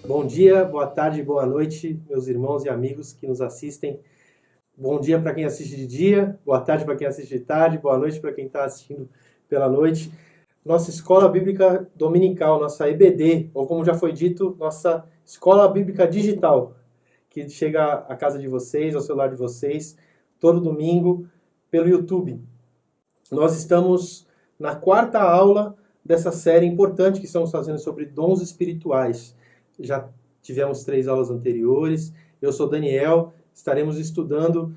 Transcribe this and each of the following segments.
Bom dia, boa tarde, boa noite, meus irmãos e amigos que nos assistem. Bom dia para quem assiste de dia, boa tarde para quem assiste de tarde, boa noite para quem está assistindo pela noite. Nossa Escola Bíblica Dominical, nossa EBD, ou como já foi dito, nossa Escola Bíblica Digital, que chega à casa de vocês, ao celular de vocês, todo domingo, pelo YouTube. Nós estamos na quarta aula dessa série importante que estamos fazendo sobre dons espirituais. Já tivemos 3 aulas anteriores. Eu sou Daniel, estaremos estudando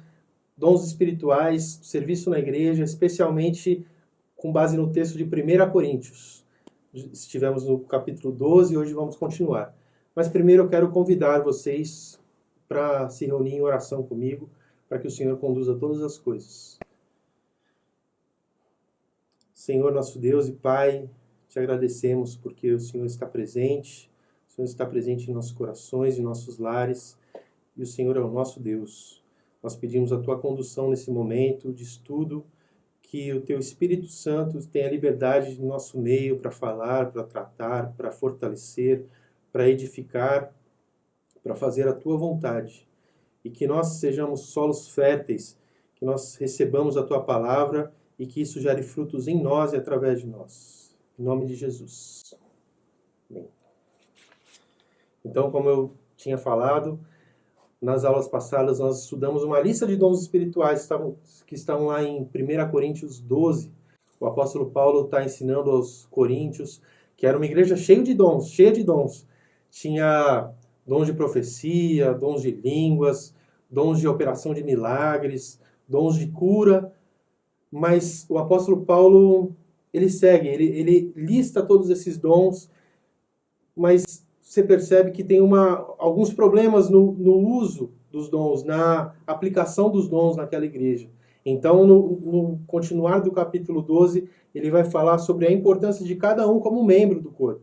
dons espirituais, serviço na igreja, especialmente com base no texto de 1 Coríntios. Estivemos no capítulo 12 e hoje vamos continuar. Mas primeiro eu quero convidar vocês para se reunir em oração comigo, para que o Senhor conduza todas as coisas. Senhor, nosso Deus e Pai, te agradecemos porque o Senhor está presente. O Senhor está presente em nossos corações, em nossos lares, e o Senhor é o nosso Deus. Nós pedimos a Tua condução nesse momento de estudo, que o Teu Espírito Santo tenha liberdade no nosso meio para falar, para tratar, para fortalecer, para edificar, para fazer a Tua vontade. E que nós sejamos solos férteis, que nós recebamos a Tua palavra e que isso gere frutos em nós e através de nós. Em nome de Jesus. Amém. Então, como eu tinha falado, nas aulas passadas nós estudamos uma lista de dons espirituais que estão lá em 1 Coríntios 12. O apóstolo Paulo está ensinando aos coríntios que era uma igreja cheia de dons. Tinha dons de profecia, dons de línguas, dons de operação de milagres, dons de cura. Mas o apóstolo Paulo, ele lista todos esses dons, mas você percebe que tem alguns problemas no uso dos dons, na aplicação dos dons naquela igreja. Então, no continuar do capítulo 12, ele vai falar sobre a importância de cada um como membro do corpo.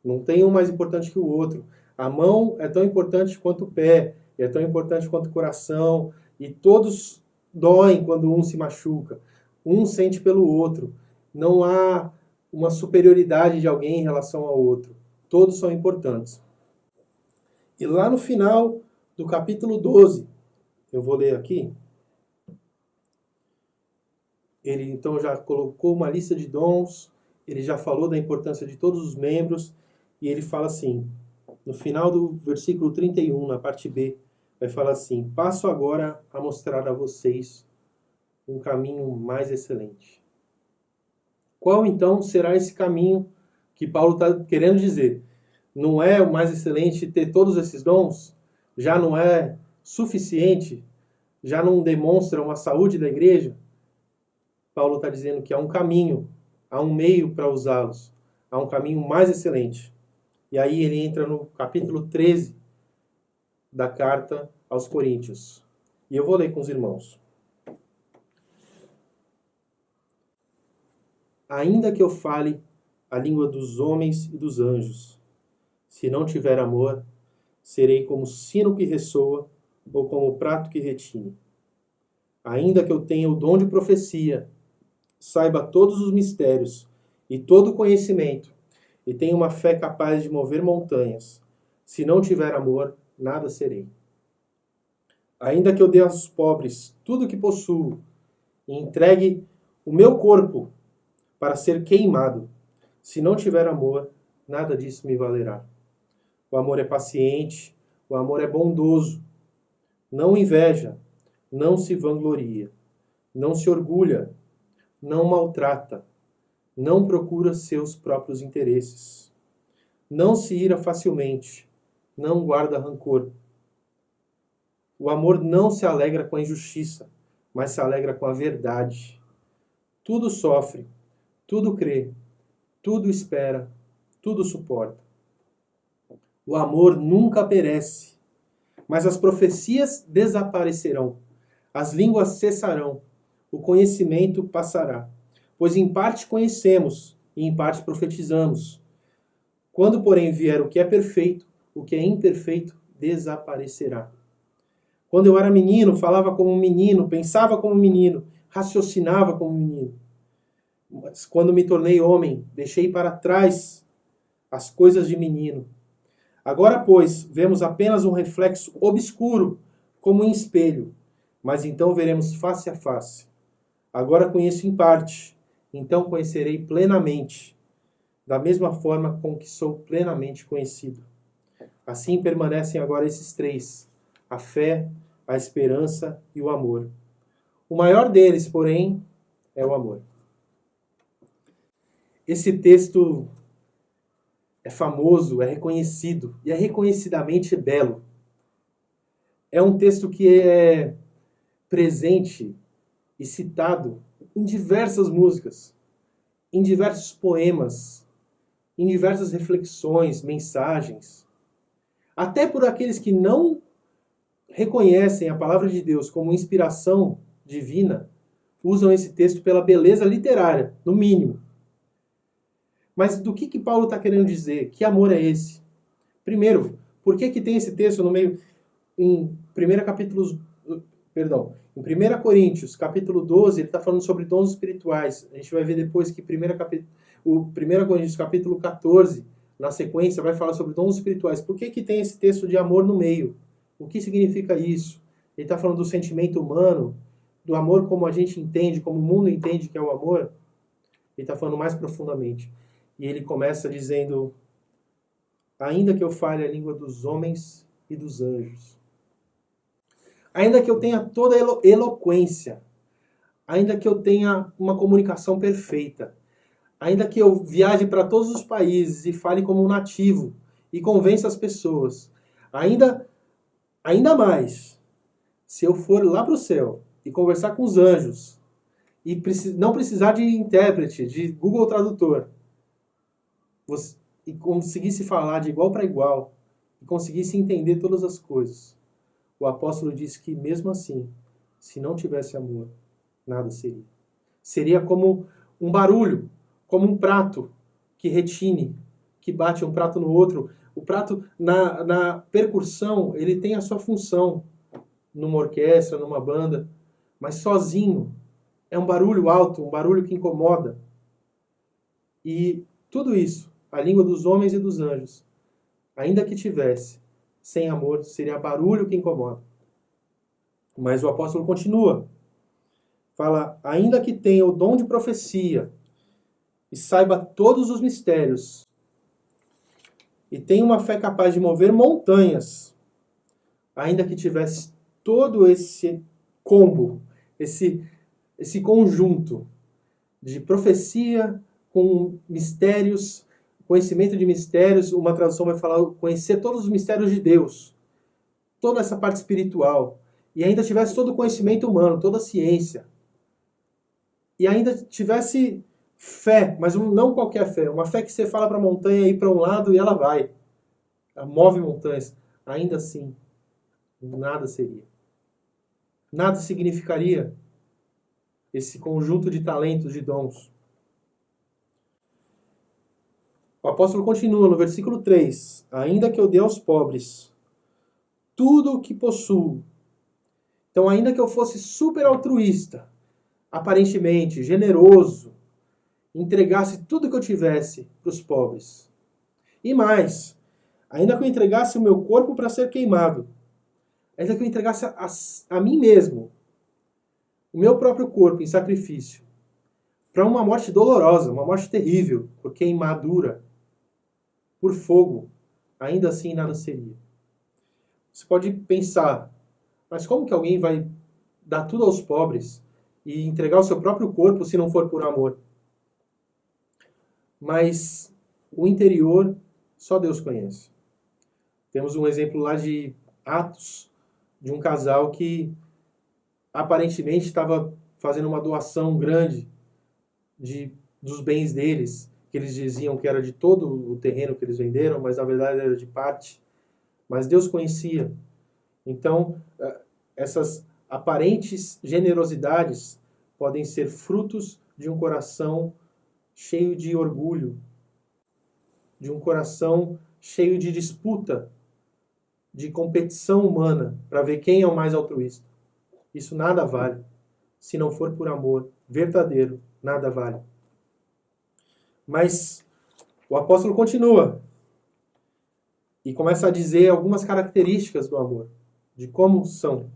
Não tem um mais importante que o outro. A mão é tão importante quanto o pé, é tão importante quanto o coração, e todos doem quando um se machuca. Um sente pelo outro. Não há uma superioridade de alguém em relação ao outro. Todos são importantes. E lá no final do capítulo 12, eu vou ler aqui, ele então já colocou uma lista de dons, ele já falou da importância de todos os membros, e ele fala assim, no final do versículo 31, na parte B, vai falar assim: passo agora a mostrar a vocês um caminho mais excelente. Qual então será esse caminho que Paulo está querendo dizer? Não é o mais excelente ter todos esses dons? Já não é suficiente? Já não demonstra uma saúde da igreja? Paulo está dizendo que há um caminho, há um meio para usá-los. Há um caminho mais excelente. E aí ele entra no capítulo 13 da carta aos Coríntios. E eu vou ler com os irmãos. Ainda que eu fale a língua dos homens e dos anjos, se não tiver amor, serei como sino que ressoa ou como prato que retine. Ainda que eu tenha o dom de profecia, saiba todos os mistérios e todo o conhecimento, e tenha uma fé capaz de mover montanhas, se não tiver amor, nada serei. Ainda que eu dê aos pobres tudo o que possuo, e entregue o meu corpo para ser queimado, se não tiver amor, nada disso me valerá. O amor é paciente, o amor é bondoso, não inveja, não se vangloria, não se orgulha, não maltrata, não procura seus próprios interesses, não se ira facilmente, não guarda rancor. O amor não se alegra com a injustiça, mas se alegra com a verdade. Tudo sofre, tudo crê, tudo espera, tudo suporta. O amor nunca perece, mas as profecias desaparecerão, as línguas cessarão, o conhecimento passará. Pois em parte conhecemos e em parte profetizamos. Quando, porém, vier o que é perfeito, o que é imperfeito desaparecerá. Quando eu era menino, falava como um menino, pensava como um menino, raciocinava como um menino. Mas quando me tornei homem, deixei para trás as coisas de menino. Agora, pois, vemos apenas um reflexo obscuro, como em espelho, mas então veremos face a face. Agora conheço em parte, então conhecerei plenamente, da mesma forma com que sou plenamente conhecido. Assim permanecem agora esses três: a fé, a esperança e o amor. O maior deles, porém, é o amor. Esse texto é famoso, é reconhecido e é reconhecidamente belo. É um texto que é presente e citado em diversas músicas, em diversos poemas, em diversas reflexões, mensagens. Até por aqueles que não reconhecem a palavra de Deus como inspiração divina, usam esse texto pela beleza literária, no mínimo. Mas do que Paulo está querendo dizer? Que amor é esse? Primeiro, por que tem esse texto no meio, em 1 Coríntios, capítulo 12, ele está falando sobre dons espirituais. A gente vai ver depois que 1 Coríntios, capítulo 14, na sequência, vai falar sobre dons espirituais. Por que tem esse texto de amor no meio? O que significa isso? Ele está falando do sentimento humano, do amor como a gente entende, como o mundo entende que é o amor. Ele está falando mais profundamente. E ele começa dizendo: ainda que eu fale a língua dos homens e dos anjos, ainda que eu tenha toda a eloquência, ainda que eu tenha uma comunicação perfeita, ainda que eu viaje para todos os países e fale como um nativo e convença as pessoas, ainda mais, se eu for lá para o céu e conversar com os anjos e não precisar de intérprete, de Google Tradutor, e conseguisse falar de igual para igual, e conseguisse entender todas as coisas, o apóstolo diz que mesmo assim, se não tivesse amor, nada seria. Seria como um barulho, como um prato que retine, que bate um prato no outro. O prato, na percussão, ele tem a sua função numa orquestra, numa banda, mas sozinho é um barulho alto, um barulho que incomoda. E tudo isso, a língua dos homens e dos anjos, ainda que tivesse, sem amor, seria barulho que incomoda. Mas o apóstolo continua. Fala, ainda que tenha o dom de profecia e saiba todos os mistérios e tenha uma fé capaz de mover montanhas, ainda que tivesse todo esse combo, esse conjunto de profecia com mistérios, conhecimento de mistérios, uma tradução vai falar conhecer todos os mistérios de Deus, toda essa parte espiritual, e ainda tivesse todo o conhecimento humano, toda a ciência, e ainda tivesse fé, mas não qualquer fé, uma fé que você fala para a montanha ir para um lado e ela vai, ela move montanhas, ainda assim, nada seria. Nada significaria esse conjunto de talentos, de dons. O apóstolo continua no versículo 3. Ainda que eu dê aos pobres tudo o que possuo. Então, ainda que eu fosse super altruísta, aparentemente generoso, entregasse tudo que eu tivesse para os pobres. E mais, ainda que eu entregasse o meu corpo para ser queimado, ainda que eu entregasse a mim mesmo, o meu próprio corpo em sacrifício, para uma morte dolorosa, uma morte terrível, por queimadura, por fogo, ainda assim nada seria. Você pode pensar, mas como que alguém vai dar tudo aos pobres e entregar o seu próprio corpo se não for por amor? Mas o interior só Deus conhece. Temos um exemplo lá de Atos, de um casal que aparentemente estava fazendo uma doação grande dos bens deles, que eles diziam que era de todo o terreno que eles venderam, mas na verdade era de parte. Mas Deus conhecia. Então, essas aparentes generosidades podem ser frutos de um coração cheio de orgulho, de um coração cheio de disputa, de competição humana para ver quem é o mais altruísta. Isso nada vale. Se não for por amor verdadeiro, nada vale. Mas o apóstolo continua e começa a dizer algumas características do amor, de como são.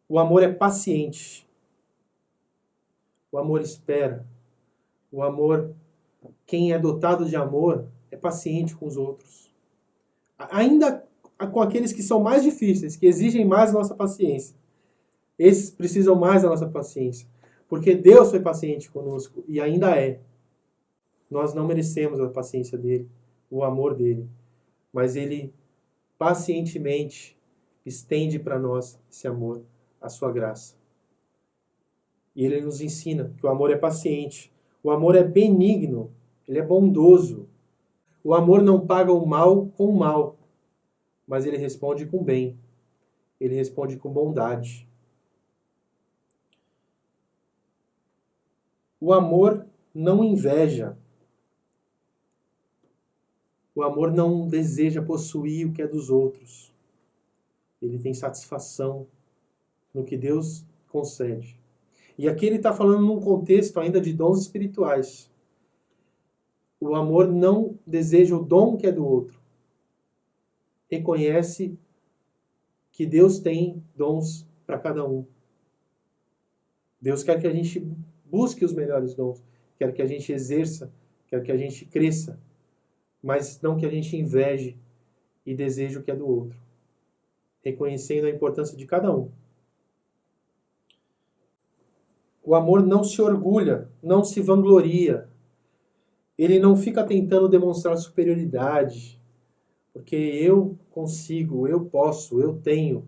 O amor é paciente. O amor espera. O amor, quem é dotado de amor, é paciente com os outros. Ainda com aqueles que são mais difíceis, que exigem mais nossa paciência. Esses precisam mais da nossa paciência. Porque Deus foi paciente conosco e ainda é. Nós não merecemos a paciência dele, o amor dele. Mas ele pacientemente estende para nós esse amor, a sua graça. E ele nos ensina que o amor é paciente. O amor é benigno. Ele é bondoso. O amor não paga o mal com o mal, mas ele responde com bem. Ele responde com bondade. O amor não inveja. O amor não deseja possuir o que é dos outros. Ele tem satisfação no que Deus concede. E aqui ele está falando num contexto ainda de dons espirituais. O amor não deseja o dom que é do outro. Reconhece que Deus tem dons para cada um. Deus quer que a gente busque os melhores dons, quer que a gente exerça, quer que a gente cresça, mas não que a gente inveje e deseje o que é do outro, reconhecendo a importância de cada um. O amor não se orgulha, não se vangloria. Ele não fica tentando demonstrar superioridade, porque eu consigo, eu posso, eu tenho.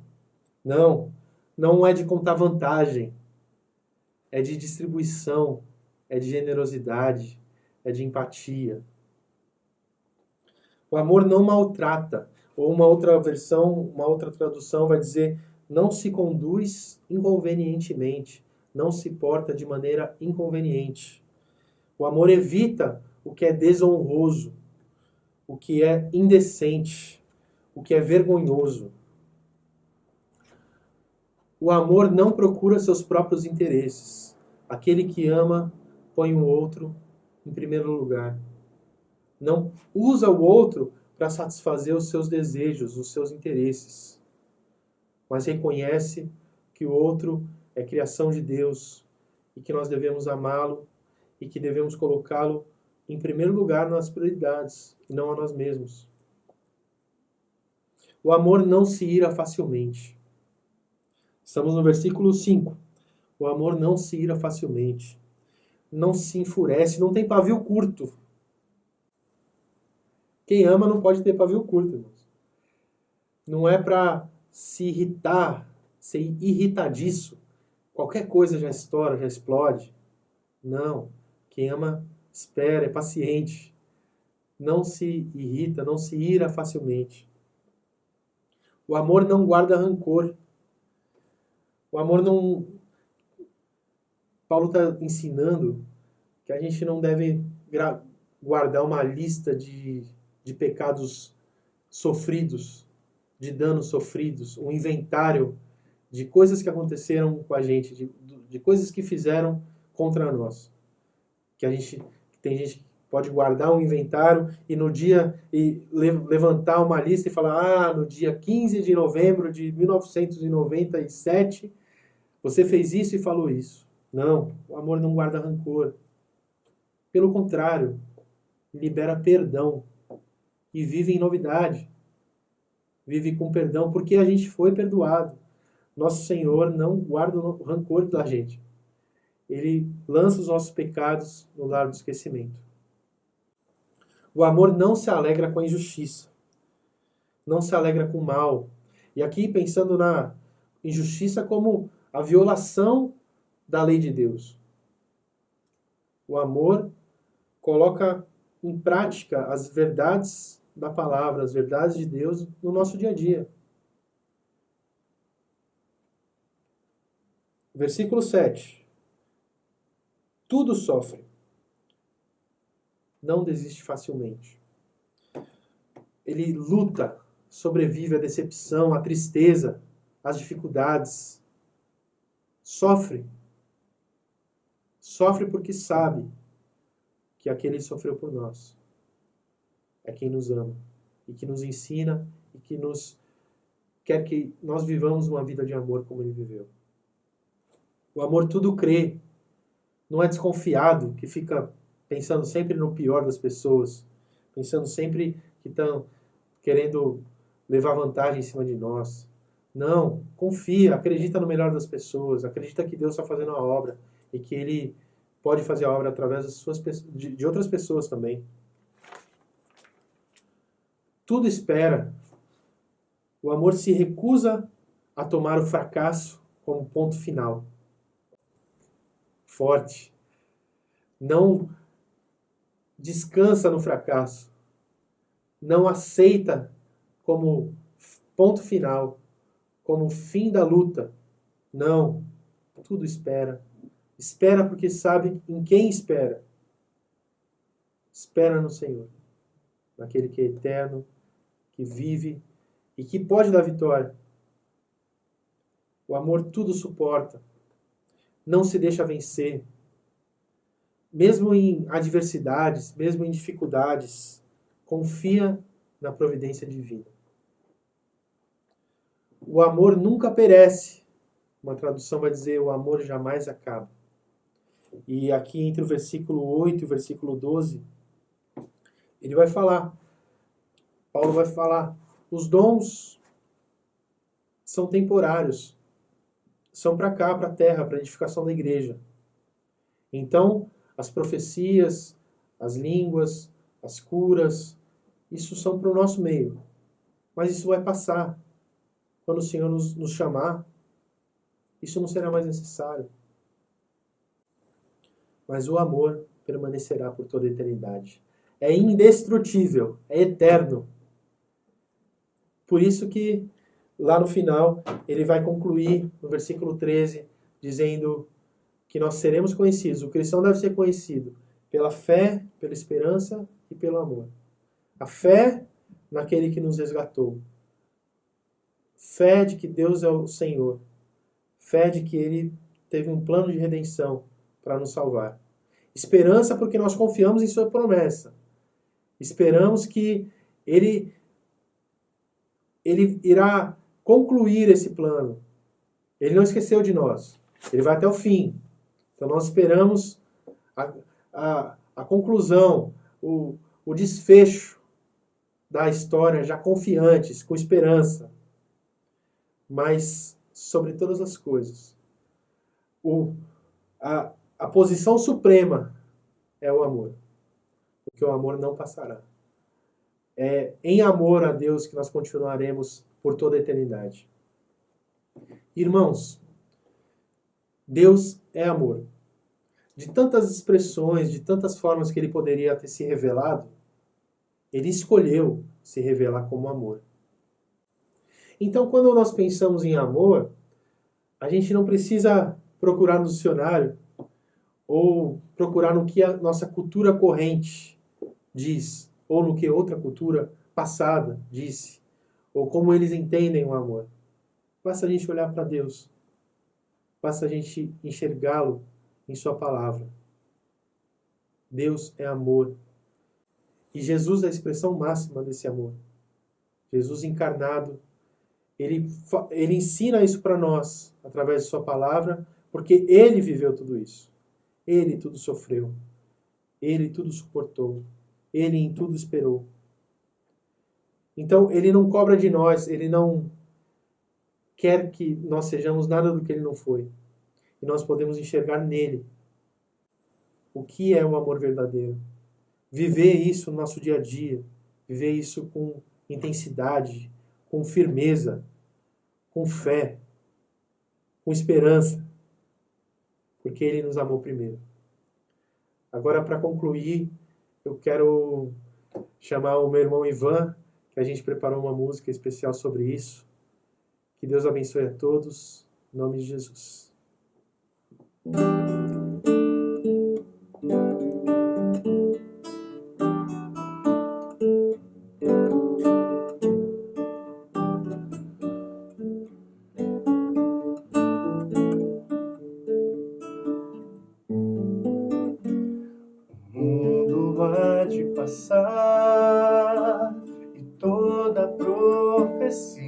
Não, não é de contar vantagem. É de distribuição, é de generosidade, é de empatia. O amor não maltrata. Ou uma outra versão, uma outra tradução vai dizer: não se conduz inconvenientemente, não se porta de maneira inconveniente. O amor evita o que é desonroso, o que é indecente, o que é vergonhoso. O amor não procura seus próprios interesses. Aquele que ama põe o outro em primeiro lugar. Não usa o outro para satisfazer os seus desejos, os seus interesses, mas reconhece que o outro é criação de Deus e que nós devemos amá-lo e que devemos colocá-lo em primeiro lugar nas prioridades e não a nós mesmos. O amor não se ira facilmente. Estamos no versículo 5. O amor não se ira facilmente. Não se enfurece, não tem pavio curto. Quem ama não pode ter pavio curto, irmãos. Não é para se irritar, ser irritadiço. Qualquer coisa já estoura, já explode. Não. Quem ama espera, é paciente. Não se irrita, não se ira facilmente. O amor não guarda rancor. O amor não... Paulo está ensinando que a gente não deve guardar uma lista de pecados sofridos, de danos sofridos, um inventário de coisas que aconteceram com a gente, de coisas que fizeram contra nós. Tem gente que pode guardar um inventário e no dia levantar uma lista e falar: no dia 15 de novembro de 1997 você fez isso e falou isso. Não, o amor não guarda rancor. Pelo contrário, libera perdão e vive em novidade. Vive com perdão porque a gente foi perdoado. Nosso Senhor não guarda o rancor da gente. Ele lança os nossos pecados no lar do esquecimento. O amor não se alegra com a injustiça. Não se alegra com o mal. E aqui pensando na injustiça como a violação da lei de Deus. O amor coloca em prática as verdades da palavra, as verdades de Deus no nosso dia a dia. Versículo 7. Tudo sofre. Não desiste facilmente. Ele luta, sobrevive à decepção, à tristeza, às dificuldades. Sofre. Sofre porque sabe que aquele que sofreu por nós é quem nos ama e que nos ensina e que nos quer que nós vivamos uma vida de amor como ele viveu. O amor tudo crê, não é desconfiado, que fica pensando sempre no pior das pessoas, pensando sempre que estão querendo levar vantagem em cima de nós. Não, confia, acredita no melhor das pessoas, acredita que Deus está fazendo a obra e que Ele pode fazer a obra através de outras pessoas também. Tudo espera. O amor se recusa a tomar o fracasso como ponto final. Forte. Não descansa no fracasso. Não aceita como ponto final, como fim da luta. Não. Tudo espera. Espera porque sabe em quem espera. Espera no Senhor. Naquele que é eterno, que vive e que pode dar vitória. O amor tudo suporta. Não se deixa vencer. Mesmo em adversidades, mesmo em dificuldades, confia na providência divina. O amor nunca perece. Uma tradução vai dizer: o amor jamais acaba. E aqui entre o versículo 8 e o versículo 12, ele vai falar, Paulo vai falar, os dons são temporários, são para cá, para a terra, para a edificação da igreja. Então, as profecias, as línguas, as curas, isso são para o nosso meio. Mas isso vai passar. Quando o Senhor nos chamar, isso não será mais necessário. Mas o amor permanecerá por toda a eternidade. É indestrutível, é eterno. Por isso que lá no final ele vai concluir no versículo 13, dizendo que nós seremos conhecidos. O cristão deve ser conhecido pela fé, pela esperança e pelo amor. A fé naquele que nos resgatou. Fé de que Deus é o Senhor. Fé de que Ele teve um plano de redenção para nos salvar. Esperança porque nós confiamos em Sua promessa. Esperamos que Ele irá concluir esse plano. Ele não esqueceu de nós. Ele vai até o fim. Então nós esperamos a conclusão, o desfecho da história, já confiantes, com esperança. Mas, sobre todas as coisas, a posição suprema é o amor. Porque o amor não passará. É em amor a Deus que nós continuaremos por toda a eternidade. Irmãos, Deus é amor. De tantas expressões, de tantas formas que Ele poderia ter se revelado, Ele escolheu se revelar como amor. Então, quando nós pensamos em amor, a gente não precisa procurar no dicionário ou procurar no que a nossa cultura corrente diz, ou no que outra cultura passada disse, ou como eles entendem o amor. Basta a gente olhar para Deus. Basta a gente enxergá-lo em Sua palavra. Deus é amor. E Jesus é a expressão máxima desse amor. Jesus encarnado, ele ensina isso para nós, através de Sua palavra, porque Ele viveu tudo isso. Ele tudo sofreu. Ele tudo suportou. Ele em tudo esperou. Então, Ele não cobra de nós, Ele não quer que nós sejamos nada do que Ele não foi. E nós podemos enxergar nele o que é o amor verdadeiro. Viver isso no nosso dia a dia. Viver isso com intensidade, com firmeza, com fé, com esperança. Porque Ele nos amou primeiro. Agora, para concluir, eu quero chamar o meu irmão Ivan, que a gente preparou uma música especial sobre isso. Que Deus abençoe a todos. Em nome de Jesus. de passar, e toda profecia,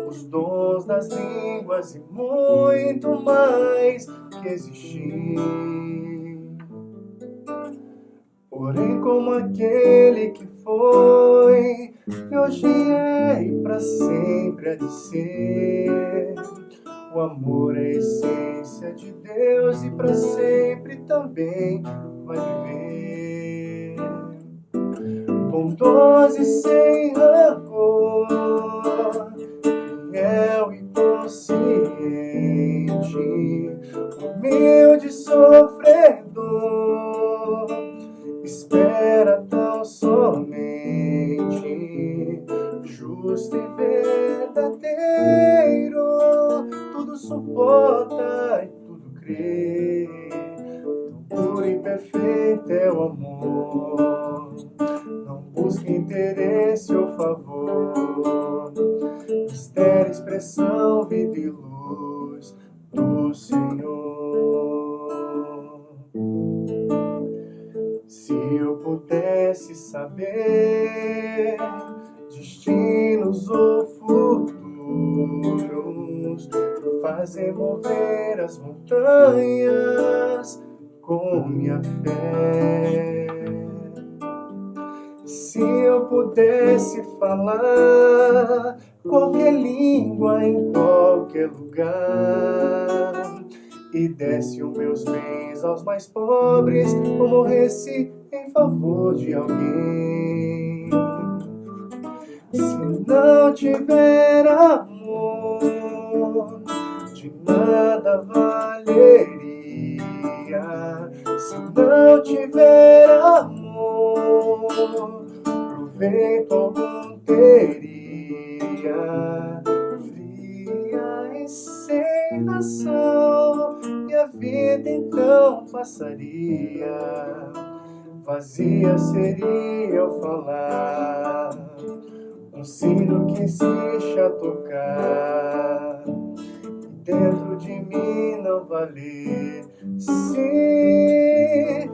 os dons das línguas e muito mais que existir. Porém, como aquele que foi, e hoje é e para sempre há de ser, o amor é a essência de Deus e para sempre também vai viver. Bondoso e sem rancor, fiel e consciente, humilde e sofredor, espera tão somente, justo e verdadeiro, tudo suporta e tudo crê, tão puro e perfeito é o amor, não busca interesse ou favor, mistério, expressão, vida e luz do Senhor. Se eu pudesse saber destinos ou futuros, fazer mover as montanhas com minha fé. Se eu pudesse falar qualquer língua em qualquer lugar, e desse os meus bens aos mais pobres, ou morresse em favor de alguém. Se não tiver amor, de nada valeria. Se não tiver amor, proveito algum teria. Fria e sem razão, minha vida então passaria. Vazia seria ao falar, um sino que insiste a tocar, e dentro de mim não valer. Se